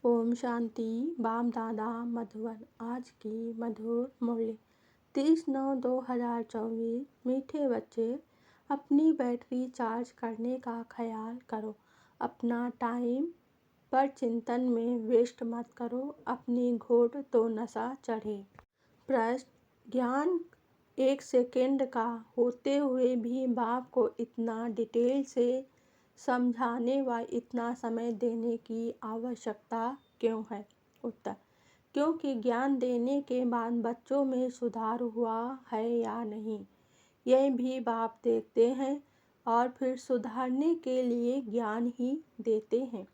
ओम शांति। बाप दादा मधुबन। आज की मधुर मुरली 30/9/2024। मीठे बच्चे, अपनी बैटरी चार्ज करने का ख्याल करो। अपना टाइम पर चिंतन में वेस्ट मत करो। अपनी घोट तो नशा चढ़े। प्रश्न: ज्ञान 1 सेकंड का होते हुए भी बाप को इतना डिटेल से समझाने व इतना समय देने की आवश्यकता क्यों है? उत्तर: क्योंकि ज्ञान देने के बाद बच्चों में सुधार हुआ है या नहीं, यह भी बाप देखते हैं और फिर सुधारने के लिए ज्ञान ही देते हैं।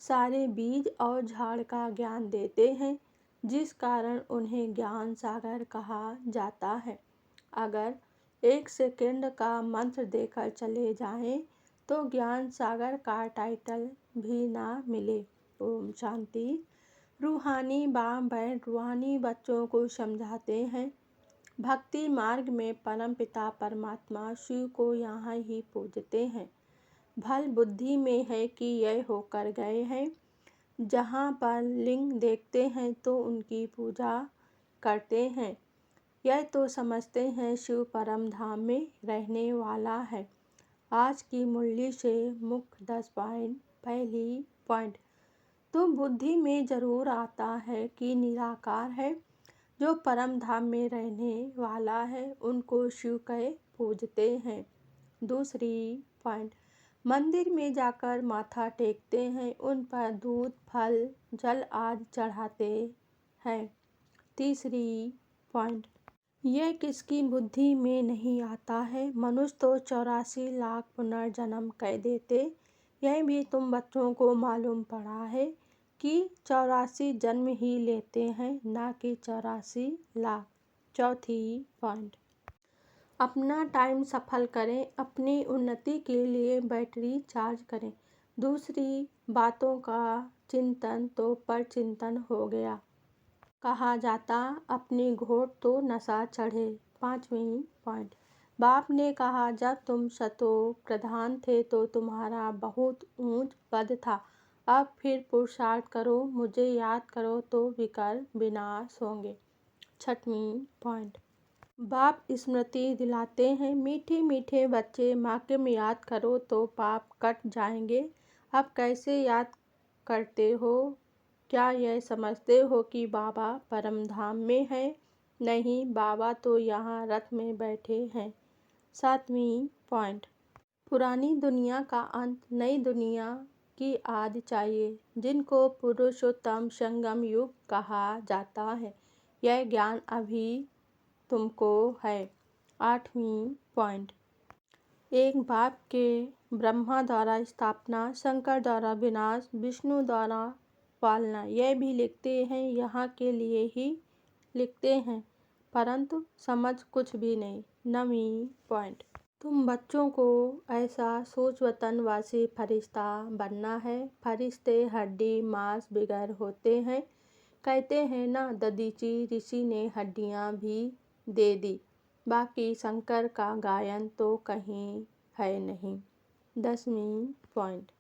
सारे बीज और झाड़ का ज्ञान देते हैं, जिस कारण उन्हें ज्ञान सागर कहा जाता है। अगर 1 सेकंड का मंत्र देकर चले जाएं तो ज्ञान सागर का टाइटल भी ना मिले। ओम शांति। रूहानी बाप बैन रूहानी बच्चों को समझाते हैं, भक्ति मार्ग में परमपिता परमात्मा शिव को यहाँ ही पूजते हैं। भल बुद्धि में है कि यह होकर गए हैं, जहाँ पर लिंग देखते हैं तो उनकी पूजा करते हैं। यह तो समझते हैं शिव परम धाम में रहने वाला है। आज की मुरली से मुख्य 10 पॉइंट। पहली पॉइंट: तो बुद्धि में जरूर आता है कि निराकार है, जो परम धाम में रहने वाला है, उनको शिव कह पूजते हैं। दूसरी पॉइंट: मंदिर में जाकर माथा टेकते हैं, उन पर दूध फल जल आदि चढ़ाते हैं। तीसरी पॉइंट: यह किसकी बुद्धि में नहीं आता है? मनुष्य तो 84 लाख पुनर्जन्म कह देते। यह भी तुम बच्चों को मालूम पड़ा है कि 84 जन्म ही लेते हैं, ना कि 84 लाख। चौथी पॉइंट: अपना टाइम सफल करें, अपनी उन्नति के लिए बैटरी चार्ज करें। दूसरी बातों का चिंतन तो पर चिंतन हो गया। कहा जाता अपनी घोट तो नशा चढ़े। पांचवी पॉइंट: बाप ने कहा जब तुम सतो प्रधान थे तो तुम्हारा बहुत ऊंच पद था, अब फिर पुरुषार्थ करो, मुझे याद करो तो विकर विनाश होंगे। छठवीं पॉइंट: बाप स्मृति दिलाते हैं, मीठे मीठे बच्चे माकिम याद करो तो पाप कट जाएंगे। अब कैसे याद करते हो? क्या यह समझते हो कि बाबा परम धाम में है? नहीं, बाबा तो यहाँ रथ में बैठे हैं। सातवीं पॉइंट: पुरानी दुनिया का अंत, नई दुनिया की आदि चाहिए, जिनको पुरुषोत्तम संगम युग कहा जाता है। यह ज्ञान अभी तुमको है। आठवीं पॉइंट: एक बाप के ब्रह्मा द्वारा स्थापना, शंकर द्वारा विनाश, विष्णु द्वारा पालना, यह भी लिखते हैं, यहाँ के लिए ही लिखते हैं, परंतु समझ कुछ भी नहीं। नवीं पॉइंट: तुम बच्चों को ऐसा सोचवतनवासी फरिश्ता बनना है। फरिश्ते हड्डी मांस बिगर होते हैं। कहते हैं ना, ददीची ऋषि ने हड्डियाँ भी दे दी, बाकी शंकर का गायन तो कहीं है नहीं। 10वीं पॉइंट: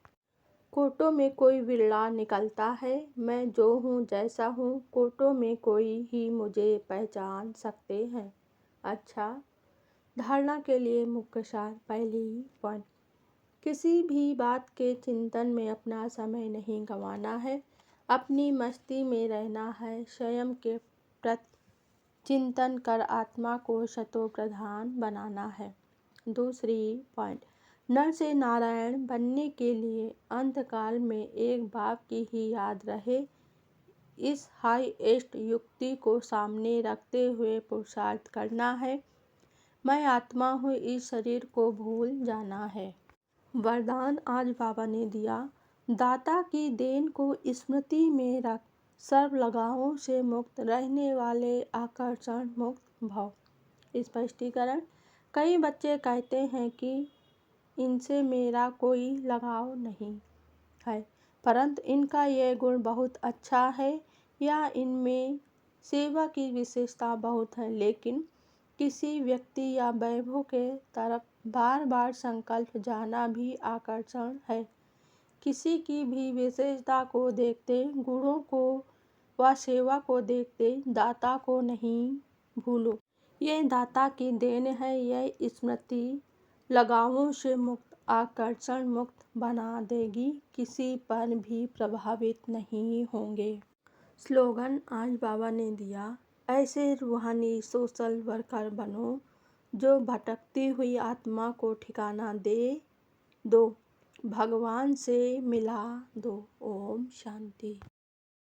कोटों में कोई बिरला निकलता है, मैं जो हूँ जैसा हूँ, कोटों में कोई ही मुझे पहचान सकते हैं। अच्छा, धारणा के लिए मुख्य सार। पहली पॉइंट: किसी भी बात के चिंतन में अपना समय नहीं गंवाना है, अपनी मस्ती में रहना है, स्वयं के प्रति चिंतन कर आत्मा को सतो प्रधान बनाना है। दूसरी पॉइंट: नर से नारायण बनने के लिए अंतकाल में एक बाप की ही याद रहे, इस हाईएस्ट युक्ति को सामने रखते हुए पुरुषार्थ करना है। मैं आत्मा हूँ, इस शरीर को भूल जाना है। वरदान आज बाबा ने दिया, दाता की देन को स्मृति में रख, सर्व लगावों से मुक्त रहने वाले आकर्षण मुक्त भव। स्पष्टीकरण: कई बच्चे कहते हैं कि इनसे मेरा कोई लगाव नहीं है, परंतु इनका यह गुण बहुत अच्छा है या इनमें सेवा की विशेषता बहुत है, लेकिन किसी व्यक्ति या वैभव के तरफ बार बार संकल्प जाना भी आकर्षण है। किसी की भी विशेषता को देखते, गुणों को व सेवा को देखते दाता को नहीं भूलो। ये दाता की देन है। यह स्मृति लगावों से मुक्त, आकर्षण मुक्त बना देगी। किसी पर भी प्रभावित नहीं होंगे। स्लोगन आज बाबा ने दिया, ऐसे रूहानी सोशल वर्कर बनो जो भटकती हुई आत्मा को ठिकाना दे दो, भगवान से मिला दो। ओम शांति।